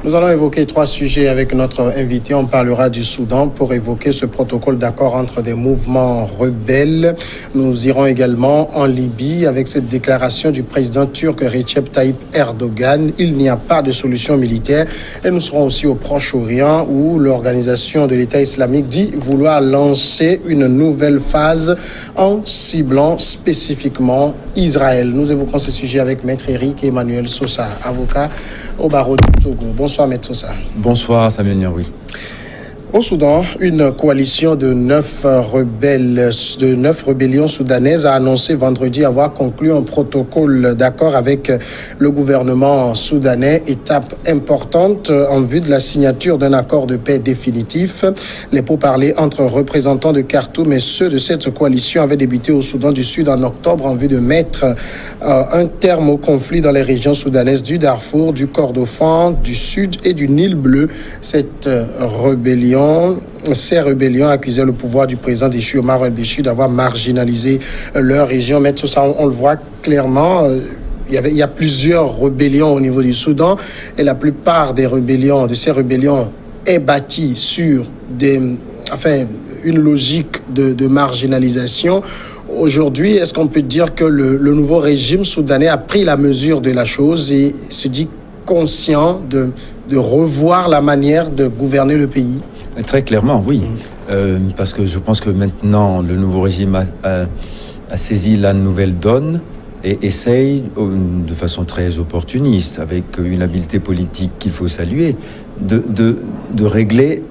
Nous allons évoquer 3 sujets avec notre invité. On parlera du Soudan pour évoquer ce protocole d'accord entre des mouvements rebelles. Nous irons également en Libye avec cette déclaration du président turc Recep Tayyip Erdogan. Il n'y a pas de solution militaire. Et nous serons aussi au Proche-Orient où l'organisation de l'État islamique dit vouloir lancer une nouvelle phase en ciblant spécifiquement Israël. Nous évoquons ces sujets avec Maître Eric et Emmanuel Sosa, avocat au barreau du Togo. Bonsoir, Maître Sosa. Bonsoir, Samuel Nyaoui. Au Soudan, une coalition de 9 rébellions soudanaises a annoncé vendredi avoir conclu un protocole d'accord avec le gouvernement soudanais, étape importante en vue de la signature d'un accord de paix définitif. Les pourparlers entre représentants de Khartoum et ceux de cette coalition avaient débuté au Soudan du Sud en octobre en vue de mettre un terme au conflit dans les régions soudanaises du Darfour, du Kordofan, du Sud et du Nil Bleu. Ces rébellions accusaient le pouvoir du président déchu Omar el-Béchir d'avoir marginalisé leur région. Mais tout ça, on le voit clairement. Il y a plusieurs rébellions au niveau du Soudan et la plupart de ces rébellions est bâtie sur une logique de marginalisation. Aujourd'hui, est-ce qu'on peut dire que le nouveau régime soudanais a pris la mesure de la chose et se dit conscient de revoir la manière de gouverner le pays? Très clairement, oui. Parce que je pense que maintenant, le nouveau régime a saisi la nouvelle donne et essaye, de façon très opportuniste, avec une habileté politique qu'il faut saluer, de régler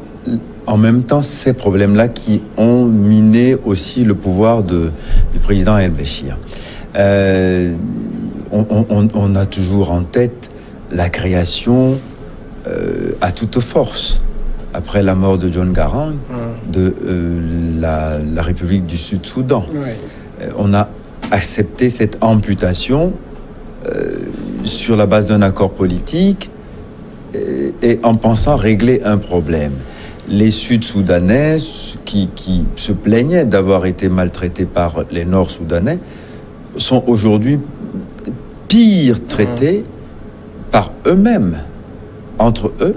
en même temps ces problèmes-là qui ont miné aussi le pouvoir du président el-Béchir. On a toujours en tête la création à toute force, après la mort de John Garang, de la République du Sud-Soudan. On a accepté cette amputation sur la base d'un accord politique et en pensant régler un problème. Les Sud-Soudanais qui se plaignaient d'avoir été maltraités par les Nord-Soudanais sont aujourd'hui pire traités par eux-mêmes, entre eux,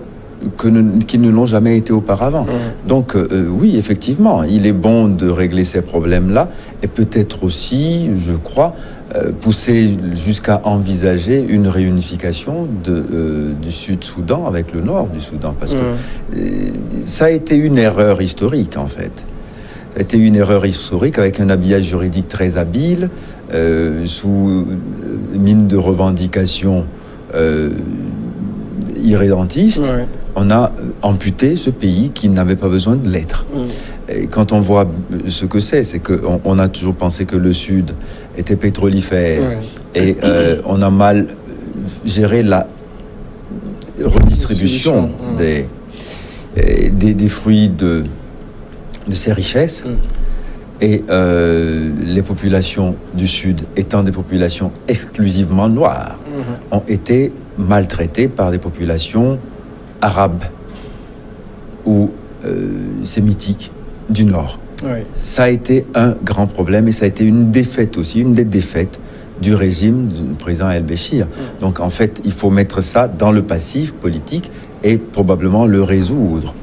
qu'ils ne l'ont jamais été auparavant. Donc oui, effectivement, il est bon de régler ces problèmes-là et peut-être aussi, je crois, pousser jusqu'à envisager une réunification du Sud-Soudan avec le Nord du Soudan, parce que ça a été une erreur historique, en fait. Ça a été une erreur historique avec un habillage juridique très habile, sous mine de revendications irrédentistes. On a amputé ce pays qui n'avait pas besoin de l'être. Et quand on voit ce que c'est qu'on a toujours pensé que le Sud était pétrolifère et on a mal géré la redistribution des fruits de ces richesses. Et les populations du Sud, étant des populations exclusivement noires, ont été maltraitées par des populations arabes ou sémitiques du Nord. Ça a été un grand problème et ça a été une défaite aussi, une des défaites du régime du président el-Béchir. Donc en fait, il faut mettre ça dans le passif politique et probablement le résoudre.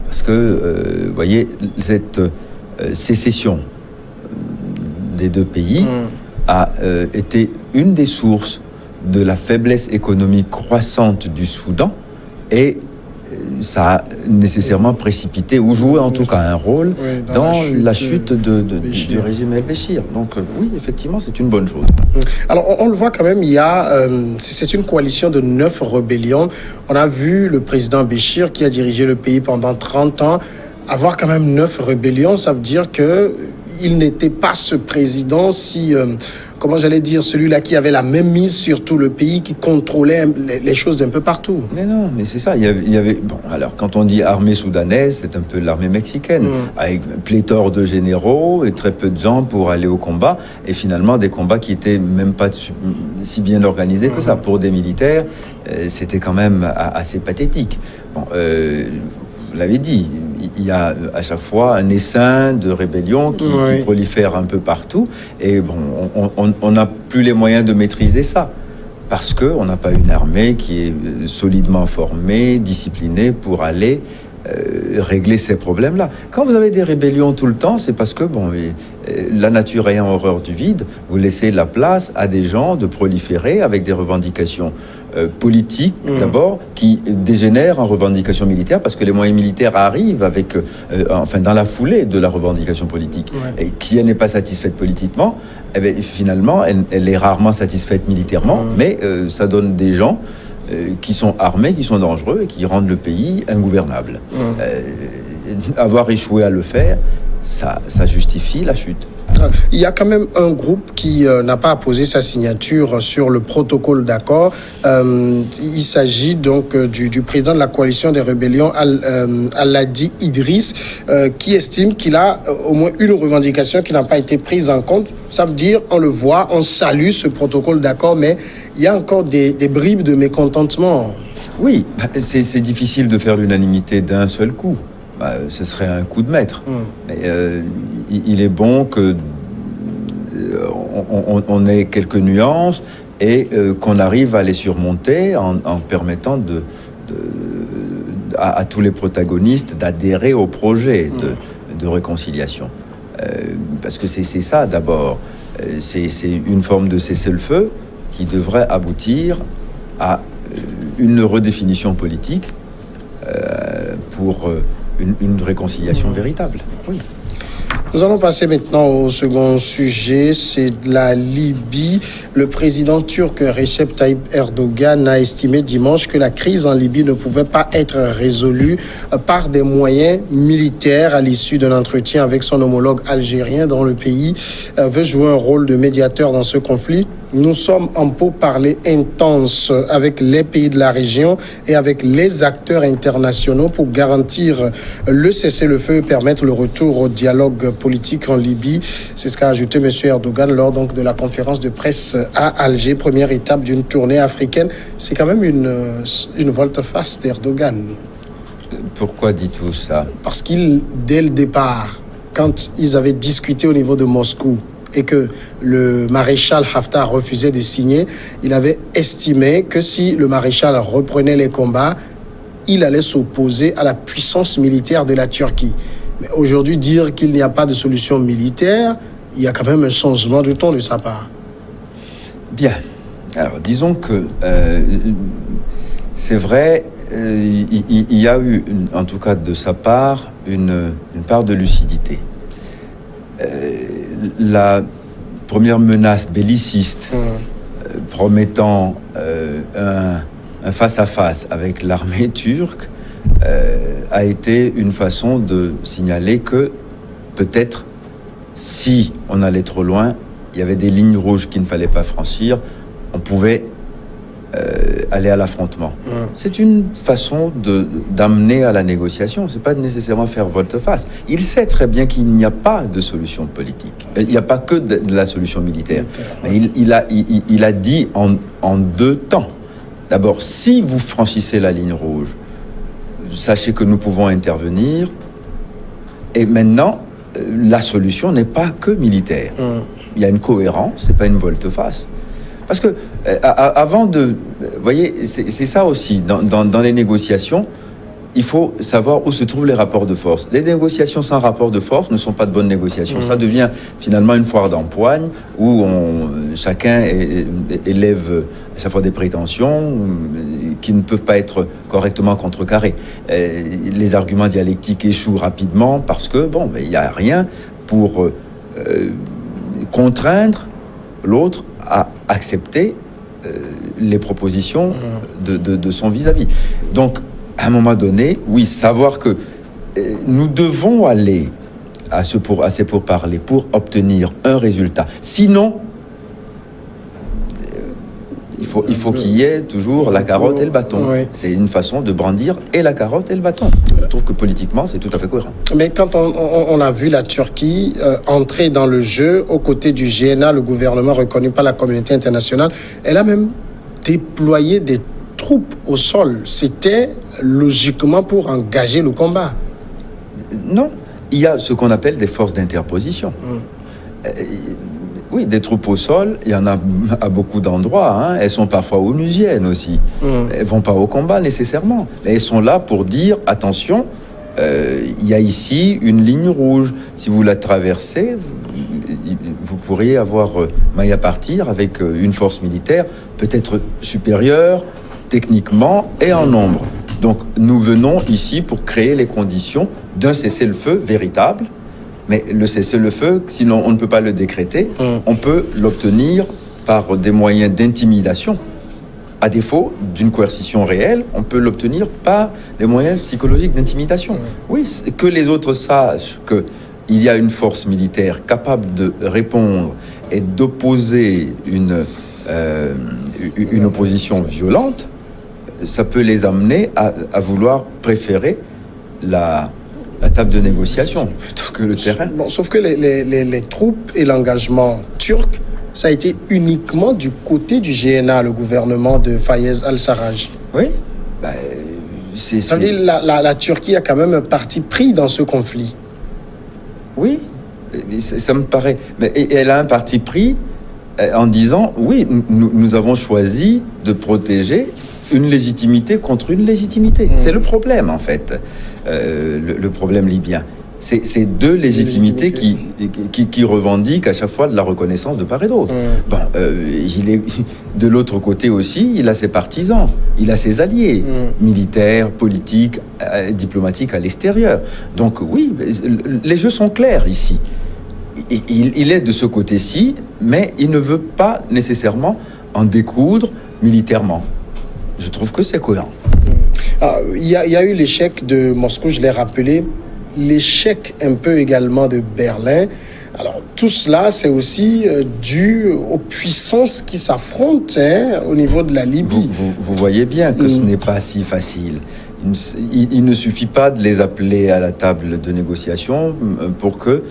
Parce que, vous voyez, cette sécession des deux pays a été une des sources de la faiblesse économique croissante du Soudan et ça a nécessairement précipité ou joué en tout cas un rôle dans la chute du régime el-Béchir. Donc oui, effectivement, c'est une bonne chose. Alors on le voit quand même, c'est une coalition de 9 rébellions. On a vu le président Béchir qui a dirigé le pays pendant 30 ans avoir quand même 9 rébellions. Ça veut dire qu'il n'était pas ce président celui-là qui avait la même mise sur tout le pays, qui contrôlait les choses d'un peu partout. Mais non, mais c'est ça. Il y avait alors quand on dit armée soudanaise, c'est un peu l'armée mexicaine, avec pléthore de généraux et très peu de gens pour aller au combat, et finalement des combats qui étaient même pas si bien organisés que ça. Pour des militaires, c'était quand même assez pathétique. Vous l'avez dit, il y a à chaque fois un essaim de rébellion qui prolifère un peu partout. Et on n'a plus les moyens de maîtriser ça. parce qu'on n'a pas une armée qui est solidement formée, disciplinée pour aller régler ces problèmes-là. Quand vous avez des rébellions tout le temps, c'est parce que la nature ayant horreur du vide, vous laissez la place à des gens de proliférer avec des revendications politiques d'abord, qui dégénèrent en revendications militaires, parce que les moyens militaires arrivent avec, dans la foulée de la revendication politique. Et si elle n'est pas satisfaite politiquement, finalement, elle est rarement satisfaite militairement, mais ça donne des gens qui sont armés, qui sont dangereux et qui rendent le pays ingouvernable. Avoir échoué à le faire, ça justifie la chute. Il y a quand même un groupe qui n'a pas apposé sa signature sur le protocole d'accord. Il s'agit donc du président de la coalition des rébellions, Aladi Idriss, qui estime qu'il a au moins une revendication qui n'a pas été prise en compte. Ça veut dire, on le voit, on salue ce protocole d'accord, mais il y a encore des bribes de mécontentement. Oui, c'est difficile de faire l'unanimité d'un seul coup. Ce serait un coup de maître. Mais il est bon que on ait quelques nuances et qu'on arrive à les surmonter en permettant à tous les protagonistes d'adhérer au projet de réconciliation. Parce que c'est ça d'abord. C'est une forme de cessez-le-feu qui devrait aboutir à une redéfinition politique pour une réconciliation véritable. Oui. Nous allons passer maintenant au second sujet, c'est la Libye. Le président turc Recep Tayyip Erdogan a estimé dimanche que la crise en Libye ne pouvait pas être résolue par des moyens militaires à l'issue d'un entretien avec son homologue algérien dont le pays veut jouer un rôle de médiateur dans ce conflit. Nous sommes en pourparlers intenses avec les pays de la région et avec les acteurs internationaux pour garantir le cessez-le-feu et permettre le retour au dialogue politique en Libye. C'est ce qu'a ajouté M. Erdogan lors donc de la conférence de presse à Alger, première étape d'une tournée africaine. C'est quand même une volte-face d'Erdogan. Pourquoi dites-vous ça? Parce dès le départ, quand ils avaient discuté au niveau de Moscou, et que le maréchal Haftar refusait de signer, il avait estimé que si le maréchal reprenait les combats, il allait s'opposer à la puissance militaire de la Turquie. Mais aujourd'hui, dire qu'il n'y a pas de solution militaire, il y a quand même un changement de ton de sa part. Bien. Alors, disons que c'est vrai, il y a eu, en tout cas de sa part, une part de lucidité. La première menace belliciste promettant un face-à-face avec l'armée turque a été une façon de signaler que peut-être si on allait trop loin, il y avait des lignes rouges qu'il ne fallait pas franchir, on pouvait aller à l'affrontement. C'est une façon d'amener à la négociation. C'est pas nécessairement faire volte-face. Il sait très bien qu'il n'y a pas de solution politique. Il n'y a pas que de la solution militaire. Mais il a dit en deux temps. D'abord, si vous franchissez la ligne rouge, sachez que nous pouvons intervenir. Et maintenant, la solution n'est pas que militaire. Il y a une cohérence, c'est pas une volte-face. Parce que avant de... Vous voyez, c'est ça aussi. Dans les négociations, il faut savoir où se trouvent les rapports de force. Les négociations sans rapport de force ne sont pas de bonnes négociations. Ça devient finalement une foire d'empoigne où chacun élève à chaque fois des prétentions qui ne peuvent pas être correctement contrecarrées. Les arguments dialectiques échouent rapidement parce que, il n'y a rien pour contraindre l'autre à accepter les propositions de son vis-à-vis. Donc, à un moment donné, oui, savoir que nous devons aller à ces pourparlers pour obtenir un résultat. Sinon, il faut qu'il y ait toujours la carotte et le bâton. Oui. C'est une façon de brandir et la carotte et le bâton. Je trouve que politiquement, c'est tout à fait cohérent. Mais quand on a vu la Turquie entrer dans le jeu aux côtés du GNA, le gouvernement reconnu par la communauté internationale, elle a même déployé des troupes au sol. C'était logiquement pour engager le combat. Non, il y a ce qu'on appelle des forces d'interposition. Oui, des troupes au sol, il y en a à beaucoup d'endroits. Hein. Elles sont parfois onusiennes aussi. Elles ne vont pas au combat nécessairement. Elles sont là pour dire, attention, il y a ici une ligne rouge. Si vous la traversez, vous pourriez avoir maille à partir avec une force militaire peut-être supérieure techniquement et en nombre. Donc nous venons ici pour créer les conditions d'un cessez-le-feu véritable. Mais le cessez-le-feu, sinon on ne peut pas le décréter, on peut l'obtenir par des moyens d'intimidation. À défaut d'une coercition réelle, on peut l'obtenir par des moyens psychologiques d'intimidation. Oui, que les autres sachent qu'il y a une force militaire capable de répondre et d'opposer une opposition violente, ça peut les amener à vouloir préférer la table de négociation plutôt que le terrain. Bon, sauf que les troupes et l'engagement turc, ça a été uniquement du côté du GNA, le gouvernement de Fayez al-Sarraj. Oui. Ça veut dire la Turquie a quand même un parti pris dans ce conflit. Oui, ça me paraît. Mais elle a un parti pris en disant, oui, nous avons choisi de protéger une légitimité contre une légitimité. C'est le problème, en fait. Le problème libyen. C'est deux légitimités qui revendiquent à chaque fois de la reconnaissance de part et d'autre. Il est de l'autre côté aussi, il a ses partisans, il a ses alliés militaires, politiques, diplomatiques à l'extérieur. Donc oui, les jeux sont clairs ici. Il est de ce côté-ci, mais il ne veut pas nécessairement en découdre militairement. Je trouve que c'est cohérent. Il y a eu l'échec de Moscou, je l'ai rappelé, l'échec un peu également de Berlin. Alors tout cela, c'est aussi dû aux puissances qui s'affrontent au niveau de la Libye. Vous voyez bien que ce n'est pas si facile. Il ne suffit pas de les appeler à la table de négociation pour que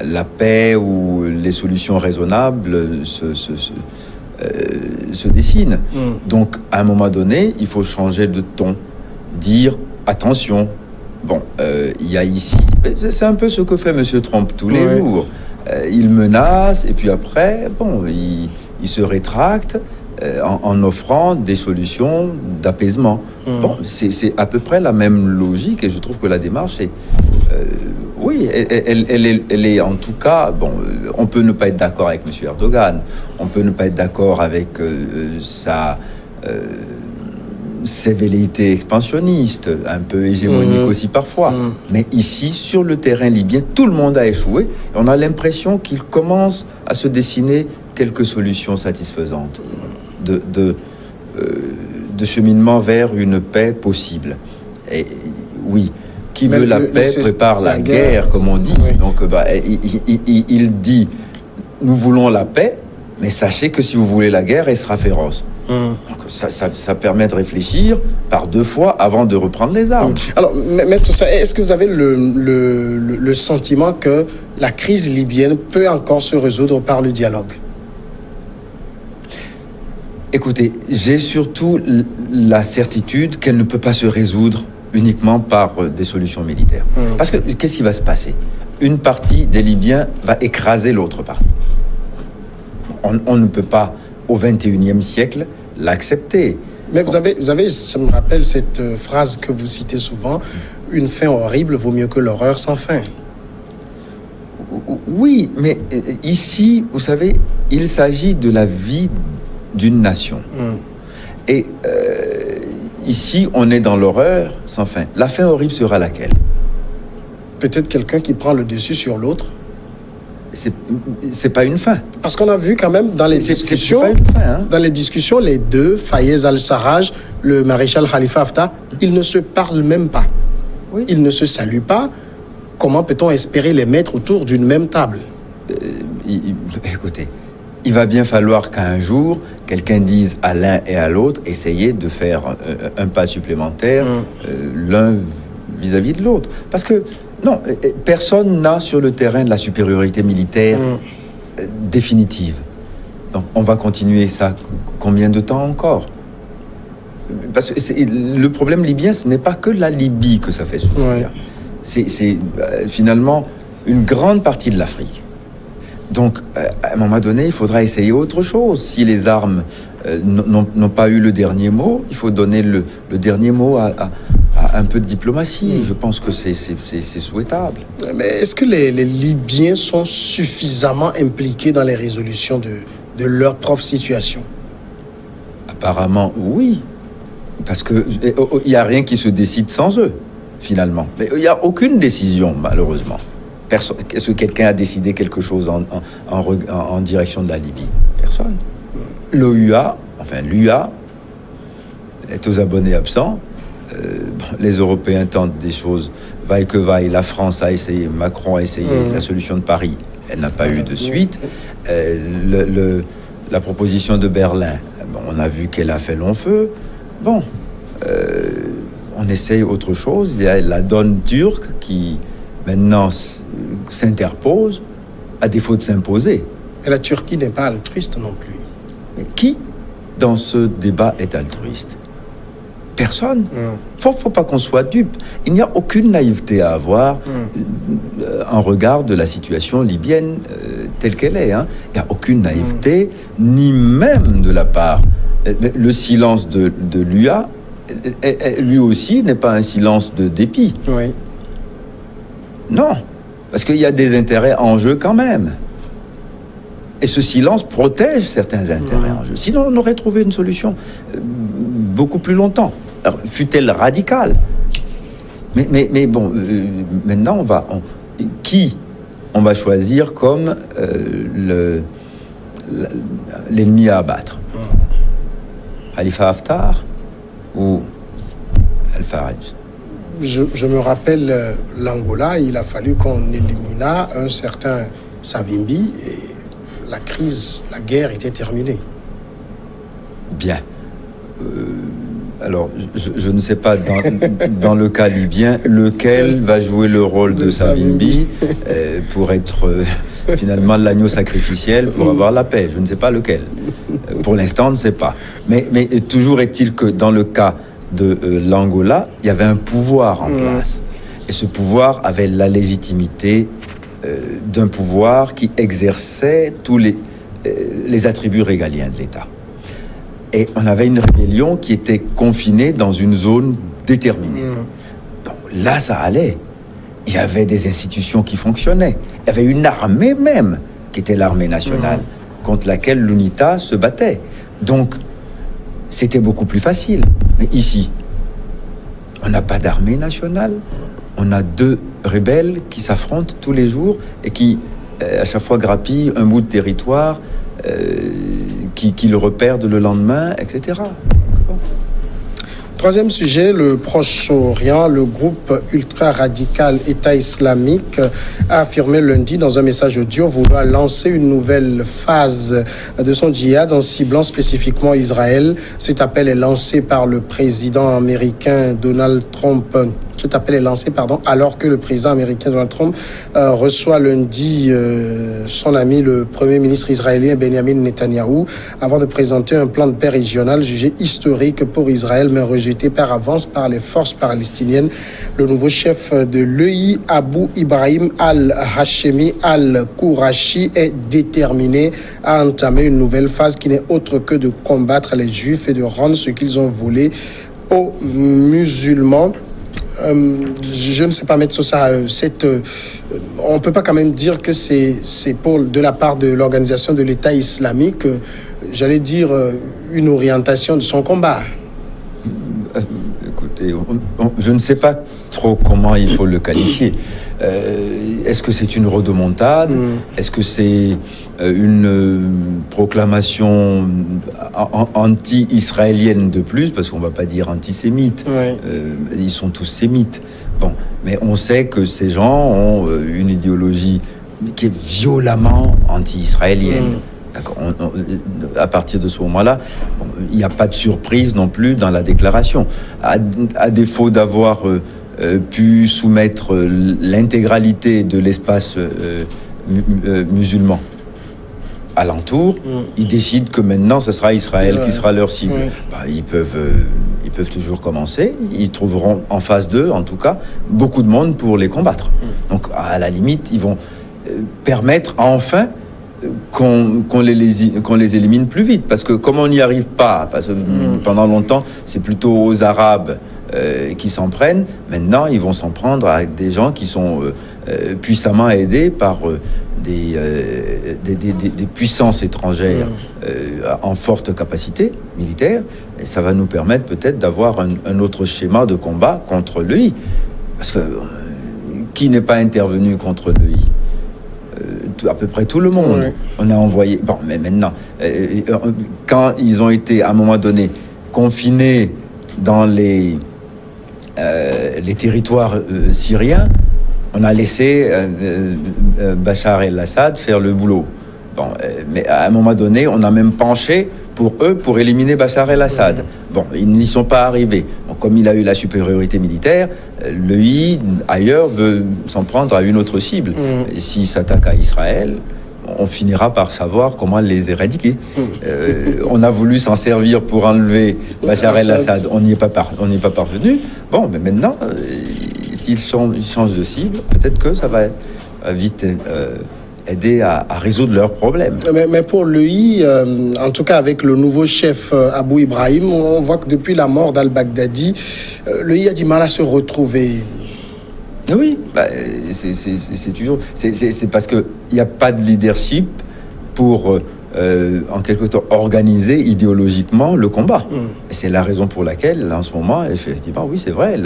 la paix ou les solutions raisonnables se dessinent. Donc, à un moment donné, il faut changer de ton, dire attention. Bon, il y a ici, c'est un peu ce que fait M. Trump tous les jours. Il menace et puis après, bon, il se rétracte en offrant des solutions d'apaisement. Bon, c'est à peu près la même logique et je trouve que la démarche est... oui, elle est en tout cas... Bon, on peut ne pas être d'accord avec M. Erdogan, on peut ne pas être d'accord avec sa velléités expansionnistes, un peu hégémoniques aussi parfois. Mais ici, sur le terrain libyen, tout le monde a échoué. Et on a l'impression qu'il commence à se dessiner quelques solutions satisfaisantes de cheminement vers une paix possible. Et oui, qui veut la paix prépare la guerre, comme on dit. Oui. Donc, il dit, nous voulons la paix, mais sachez que si vous voulez la guerre, elle sera féroce. Donc ça permet de réfléchir par deux fois avant de reprendre les armes. Alors, Maître Sosa, est-ce que vous avez le sentiment que la crise libyenne peut encore se résoudre par le dialogue? Écoutez, j'ai surtout la certitude qu'elle ne peut pas se résoudre uniquement par des solutions militaires. Parce que qu'est-ce qui va se passer? Une partie des Libyens va écraser l'autre partie. On ne peut pas, au XXIe siècle, l'accepter. Mais vous avez, je me rappelle cette phrase que vous citez souvent, une fin horrible vaut mieux que l'horreur sans fin. Oui, mais ici, vous savez, il s'agit de la vie d'une nation. Et ici, on est dans l'horreur sans fin. La fin horrible sera laquelle? Peut-être quelqu'un qui prend le dessus sur l'autre. C'est pas une fin. Parce qu'on a vu quand même dans les discussions, c'est pas une fin, hein. Dans les discussions, les deux, Fayez al-Sarraj, le maréchal Khalifa Haftar, ils ne se parlent même pas. Oui. Ils ne se saluent pas. Comment peut-on espérer les mettre autour d'une même table? Écoutez, il va bien falloir qu'un jour, quelqu'un dise à l'un et à l'autre, essayez de faire un pas supplémentaire, l'un vis-à-vis de l'autre. Parce que, non, personne n'a sur le terrain de la supériorité militaire définitive. Donc, on va continuer ça combien de temps encore? Parce que le problème libyen, ce n'est pas que la Libye que ça fait souffrir. C'est finalement une grande partie de l'Afrique. Donc, à un moment donné, il faudra essayer autre chose. Si les armes n'ont pas eu le dernier mot, il faut donner le dernier mot à un peu de diplomatie. Je pense que c'est souhaitable. Mais est-ce que les Libyens sont suffisamment impliqués dans les résolutions de leur propre situation? Apparemment, oui. Parce qu'il n'y a rien qui se décide sans eux, finalement. Mais il n'y a aucune décision, malheureusement. Est-ce que quelqu'un a décidé quelque chose en direction de la Libye? Personne. L'UA est aux abonnés absents. Les Européens tentent des choses, vaille que vaille. La France a essayé, Macron a essayé la solution de Paris. Elle n'a pas eu de suite. La proposition de Berlin, on a vu qu'elle a fait long feu. Bon, on essaye autre chose. Il y a la donne turque qui, maintenant, s'interpose, à défaut de s'imposer. Mais la Turquie n'est pas altruiste non plus. Mais qui, dans ce débat, est altruiste? Personne. Faut pas qu'on soit dupe. Il n'y a aucune naïveté à avoir en regard de la situation libyenne telle qu'elle est. Il n'y a aucune naïveté, ni même de la part. Le silence de l'UA, lui aussi, n'est pas un silence de dépit. Oui. Non, parce qu'il y a des intérêts en jeu quand même. Et ce silence protège certains intérêts en jeu. Sinon, on aurait trouvé une solution beaucoup plus longtemps. Alors, fut-elle radicale? Mais bon, maintenant, qui on va choisir comme l'ennemi à abattre? Khalifa Haftar ou Al-Faraj? Je me rappelle l'Angola, il a fallu qu'on éliminât un certain Savimbi et la guerre était terminée. Bien. Alors, je ne sais pas, dans le cas libyen, lequel va jouer le rôle de Savimbi pour être finalement l'agneau sacrificiel pour avoir la paix. Je ne sais pas lequel. Pour l'instant, on ne sait pas. Mais toujours est-il que dans le cas de l'Angola, il y avait un pouvoir en place. Et ce pouvoir avait la légitimité d'un pouvoir qui exerçait tous les attributs régaliens de l'État. Et on avait une rébellion qui était confinée dans une zone déterminée. Donc là, ça allait. Il y avait des institutions qui fonctionnaient. Il y avait une armée même, qui était l'armée nationale, contre laquelle l'UNITA se battait. Donc, c'était beaucoup plus facile. Mais ici, on n'a pas d'armée nationale. On a deux rebelles qui s'affrontent tous les jours et qui, à chaque fois, grappillent un bout de territoire qui le repèrent le lendemain, etc. Troisième sujet, le Proche-Orient. Le groupe ultra-radical État islamique a affirmé lundi dans un message audio vouloir lancer une nouvelle phase de son djihad en ciblant spécifiquement Israël. Cet appel est lancé par le président américain Donald Trump. Cet appel est lancé, alors que le président américain Donald Trump reçoit lundi son ami, le premier ministre israélien Benjamin Netanyahou, avant de présenter un plan de paix régional jugé historique pour Israël, mais rejeté par avance par les forces palestiniennes. Le nouveau chef de l'EI, Abu Ibrahim al-Hashemi al-Kourachi, est déterminé à entamer une nouvelle phase qui n'est autre que de combattre les Juifs et de rendre ce qu'ils ont volé aux musulmans. Je ne sais pas mettre sur ça. On ne peut pas quand même dire que c'est de la part de l'organisation de l'État islamique, j'allais dire, une orientation de son combat. Écoutez, je ne sais pas trop comment il faut le qualifier. Est-ce que c'est une rodomontade? Est-ce que c'est une proclamation anti-israélienne de plus? Parce qu'on ne va pas dire antisémite. Ils sont tous sémites. Bon, mais on sait que ces gens ont une idéologie qui est violemment anti-israélienne. À partir de ce moment-là, il n'y a pas de surprise non plus dans la déclaration. À défaut d'avoir pu soumettre l'intégralité de l'espace musulman alentour, ils décident que maintenant ce sera Israël qui sera leur cible. Ils peuvent toujours commencer. Ils trouveront en face d'eux, en tout cas, beaucoup de monde pour les combattre. Donc, à la limite, ils vont permettre enfin qu'on les élimine plus vite. Parce que comme on n'y arrive pas, parce que pendant longtemps, c'est plutôt aux Arabes qui s'en prennent, maintenant ils vont s'en prendre à des gens qui sont puissamment aidés par des puissances étrangères en forte capacité militaire. Et ça va nous permettre peut-être d'avoir un autre schéma de combat contre l'EI. Parce que qui n'est pas intervenu contre l'EI? À peu près tout le monde. Oui. On a envoyé... Bon, mais maintenant, quand ils ont été, à un moment donné, confinés dans les territoires syriens, on a laissé Bachar el-Assad faire le boulot. Bon, mais à un moment donné, on a même penché pour eux, pour éliminer Bachar el-Assad. Bon, ils n'y sont pas arrivés. Bon, comme il a eu la supériorité militaire, l'EI, ailleurs, veut s'en prendre à une autre cible. Et s'il s'attaque à Israël, on finira par savoir comment les éradiquer. On a voulu s'en servir pour enlever Bachar el-Assad. On n'y est pas parvenu. Bon, mais maintenant, s'ils changent de cible, peut-être que ça va vite... aider à résoudre leurs problèmes. Mais pour l'EI, en tout cas avec le nouveau chef Abou Ibrahim, on voit que depuis la mort d'al-Baghdadi, l'EI a du mal à se retrouver. Oui, c'est toujours... C'est parce qu'il n'y a pas de leadership pour, en quelque sorte, organiser idéologiquement le combat. Et c'est la raison pour laquelle, en ce moment, effectivement, oui, c'est vrai,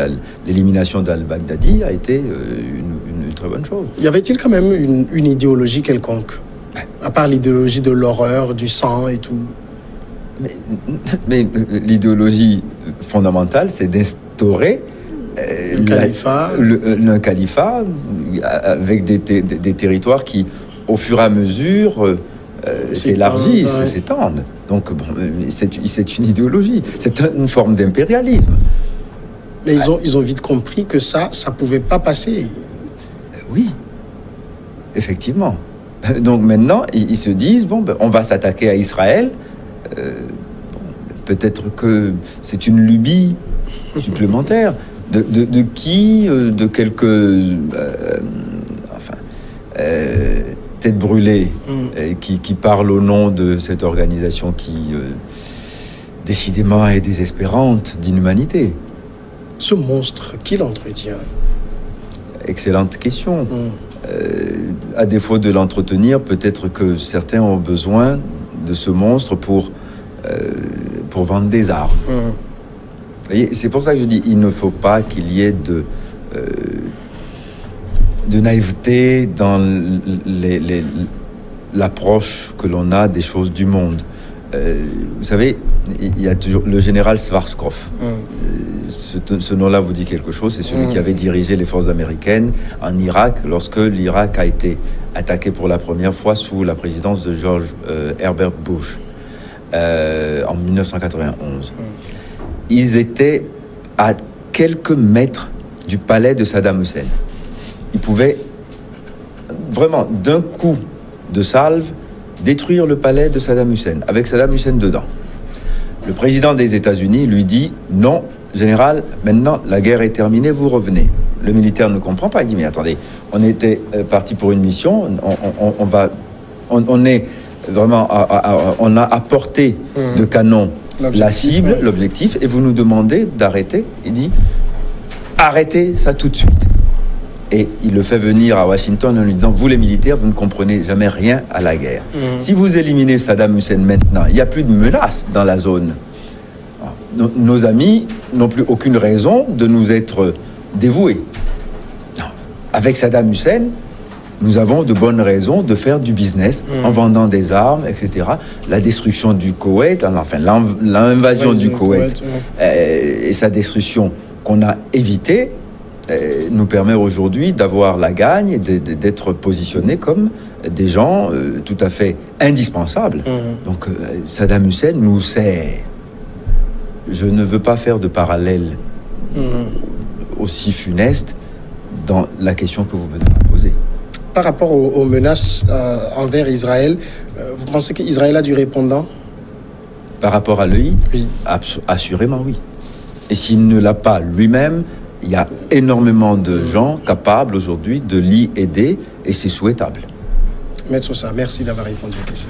l'élimination d'al-Baghdadi a été une très bonne chose. Y avait-il quand même une idéologie quelconque, à part l'idéologie de l'horreur, du sang et tout? Mais l'idéologie fondamentale, c'est d'instaurer le califat avec des territoires qui, au fur et à mesure, s'élargissent, s'étendent. Donc, bon, c'est une idéologie, c'est une forme d'impérialisme. Mais ils ont vite compris que ça pouvait pas passer. Oui, effectivement. Donc maintenant, ils se disent, on va s'attaquer à Israël. Peut-être que c'est une lubie supplémentaire. De qui? De quelques... têtes brûlées qui parlent au nom de cette organisation qui, décidément, est désespérante d'inhumanité. Ce monstre, qui l'entretient? Excellente question. À défaut de l'entretenir, peut-être que certains ont besoin de ce monstre pour vendre des armes. Vous voyez, c'est pour ça que je dis, il ne faut pas qu'il y ait de naïveté dans l'approche que l'on a des choses du monde. Vous savez, il y a toujours le général Schwarzkopf. Ce nom-là vous dit quelque chose. C'est celui qui avait dirigé les forces américaines en Irak lorsque l'Irak a été attaqué pour la première fois sous la présidence de George Herbert Bush en 1991. Ils étaient à quelques mètres du palais de Saddam Hussein. Ils pouvaient vraiment, d'un coup de salve, détruire le palais de Saddam Hussein, avec Saddam Hussein dedans. Le président des États-Unis lui dit « Non, général, maintenant la guerre est terminée, vous revenez ». Le militaire ne comprend pas, il dit « Mais attendez, on était parti pour une mission, on est vraiment, on a apporté de canon la cible, l'objectif, et vous nous demandez d'arrêter ». Il dit « Arrêtez ça tout de suite ». Et il le fait venir à Washington en lui disant « Vous les militaires, vous ne comprenez jamais rien à la guerre. Si vous éliminez Saddam Hussein maintenant, il n'y a plus de menace dans la zone. Nos amis n'ont plus aucune raison de nous être dévoués. Non. Avec Saddam Hussein, nous avons de bonnes raisons de faire du business en vendant des armes, etc. La destruction du Koweït, enfin l'invasion du Koweït et sa destruction qu'on a évitée, nous permet aujourd'hui d'avoir la gagne et d'être positionnés comme des gens tout à fait indispensables. Donc Saddam Hussein nous sert. Je ne veux pas faire de parallèle aussi funeste dans la question que vous venez de poser. Par rapport aux menaces envers Israël, vous pensez qu'Israël a du répondant? Par rapport à l'EI? Oui. Assurément oui. Et s'il ne l'a pas lui-même, il y a énormément de gens capables aujourd'hui de l'y aider et c'est souhaitable. Metsoussa, merci d'avoir répondu aux questions.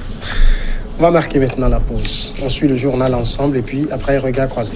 On va marquer maintenant la pause. On suit le journal ensemble et puis après, regard croisé.